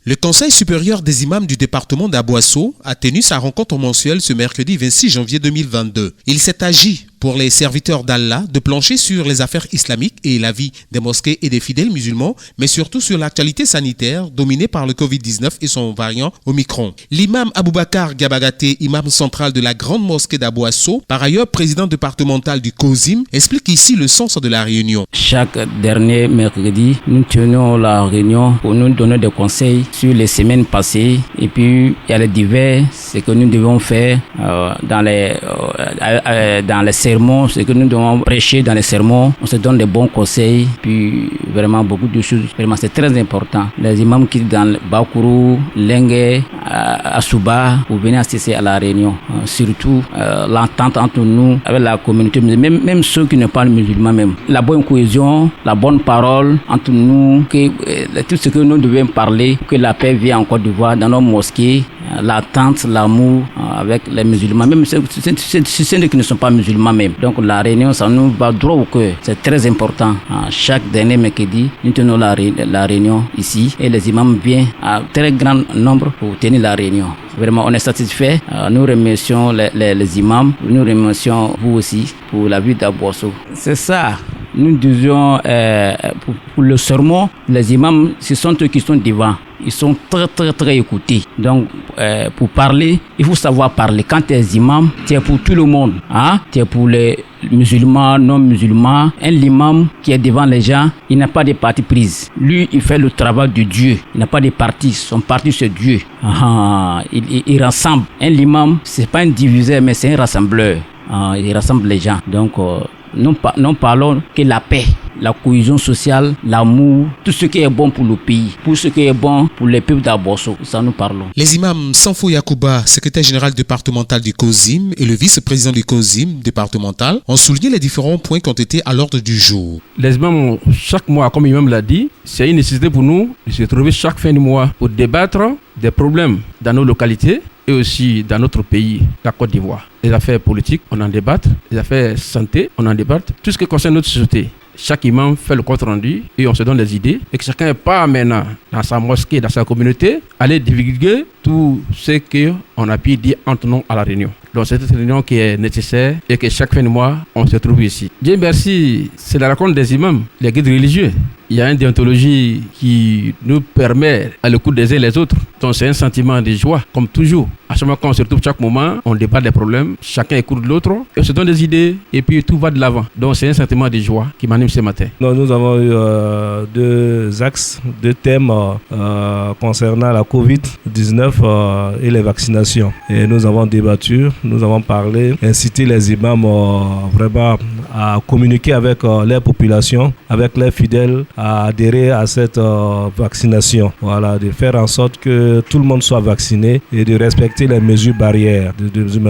Le Conseil supérieur des imams du département d'Aboasso a tenu sa rencontre mensuelle ce mercredi 26 janvier 2022. Il s'est agi pour les serviteurs d'Allah de plancher sur les affaires islamiques et la vie des mosquées et des fidèles musulmans, mais surtout sur l'actualité sanitaire dominée par le Covid-19 et son variant Omicron. L'imam Aboubakar Gabagaté, imam central de la grande mosquée d'Aboasso, par ailleurs président départemental du COSIM, explique ici le sens de la réunion. Chaque dernier mercredi, nous tenons la réunion pour nous donner des conseils sur les semaines passées, et puis il y a les divers, ce que nous devons faire dans les sermons, ce que nous devons prêcher dans les sermons. On se donne des bons conseils, puis vraiment beaucoup de choses. Vraiment, c'est très important. Les imams qui sont dans Bakourou, Lengue, Asuba, pour venir assister à la réunion. Surtout l'entente entre nous, avec la communauté, même ceux qui ne parlent musulmans même. La bonne cohésion, la bonne parole entre nous, tout ce que nous devons parler, que la paix vienne en Côte d'Ivoire, dans nos mosquées, l'attente, l'amour avec les musulmans, même ceux qui ne sont pas musulmans même. Donc la réunion, ça nous va droit au cœur. C'est très important. Chaque dernier mercredi, nous tenons la réunion ici et les imams viennent à très grand nombre pour tenir la réunion. Vraiment, on est satisfait. Nous remercions les imams, nous remercions vous aussi pour la vie d'Aboasso. C'est ça. Nous disions pour le sermon, les imams, ce sont eux qui sont devant. Ils sont très écoutés. Donc, pour parler, il faut savoir parler. Quand tu es imam, tu es pour tout le monde. Tu es pour les musulmans, non-musulmans. Un imam qui est devant les gens, il n'a pas de parti prise. Lui, il fait le travail de Dieu. Il n'a pas de parti. Son parti, c'est Dieu. Il rassemble. Un imam, c'est pas un diviseur, mais c'est un rassembleur. Il rassemble les gens. Donc, nous parlons que la paix, la cohésion sociale, l'amour, tout ce qui est bon pour le pays, pour ce qui est bon pour les peuples d'Aboasso, ça nous parlons. Les imams Sanfo Yakouba, secrétaire général départemental du COSIM, et le vice-président du COSIM départemental ont souligné les différents points qui ont été à l'ordre du jour. Les imams, chaque mois, comme l'imam l'a dit, c'est une nécessité pour nous de se retrouver chaque fin du mois pour débattre des problèmes dans nos localités et aussi dans notre pays, la Côte d'Ivoire. Les affaires politiques, on en débat. Les affaires santé, on en débat. Tout ce qui concerne notre société. Chaque imam fait le compte rendu et on se donne des idées. Et que chacun part maintenant dans sa mosquée, dans sa communauté, aller divulguer tout ce qu'on a pu dire entre nous à la réunion. Donc c'est cette réunion qui est nécessaire et que chaque fin de mois, on se trouve ici. Dieu merci, c'est la rencontre des imams, les guides religieux. Il y a une déontologie qui nous permet à l'écoute des uns et les autres. Donc c'est un sentiment de joie, comme toujours. À chaque moment qu'on se retrouve, chaque moment, on débat des problèmes, chacun écoute l'autre, et on se donne des idées, et puis tout va de l'avant. Donc c'est un sentiment de joie qui m'anime ce matin. Donc, nous avons eu deux axes, deux thèmes concernant la Covid-19 et les vaccinations. Et nous avons débattu, nous avons parlé, incité les imams vraiment à communiquer avec les populations, avec les fidèles, à adhérer à cette vaccination. Voilà, de faire en sorte que tout le monde soit vacciné et de respecter les mesures barrières.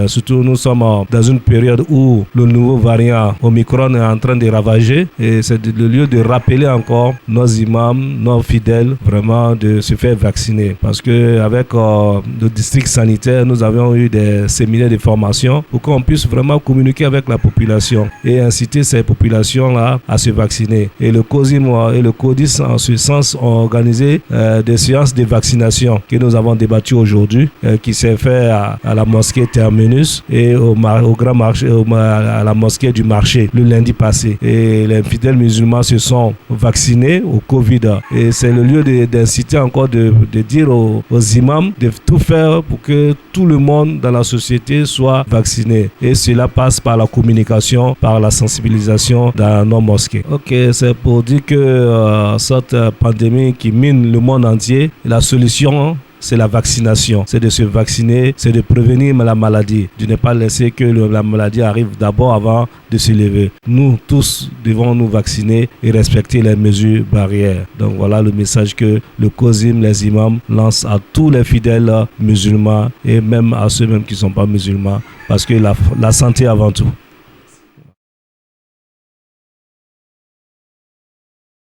Surtout, nous sommes dans une période où le nouveau variant Omicron est en train de ravager et c'est le lieu de rappeler encore nos imams, nos fidèles, vraiment de se faire vacciner. Parce qu'avec le district sanitaire, nous avions eu des séminaires de formation pour qu'on puisse vraiment communiquer avec la population et inciter ces populations-là à se vacciner. Et le COSIM et le CODIS, en ce sens, ont organisé des séances de vaccination que nous avons débattues aujourd'hui, qui s'est fait à la mosquée Terminus et au grand marché, à la mosquée du marché le lundi passé. Et les fidèles musulmans se sont vaccinés au Covid. Et c'est le lieu d'inciter encore de dire aux imams de tout faire pour que tout le monde dans la société soit vacciné. Et cela passe par la communication, par la sensibilisation dans nos mosquées. Ok, c'est pour dire que cette pandémie qui mine le monde entier, la solution, c'est la vaccination. C'est de se vacciner, c'est de prévenir la maladie, de ne pas laisser que la maladie arrive d'abord avant de se lever. Nous tous devons nous vacciner et respecter les mesures barrières. Donc voilà le message que le COSIM, les imams, lancent à tous les fidèles musulmans et même à ceux même qui ne sont pas musulmans, parce que la santé avant tout.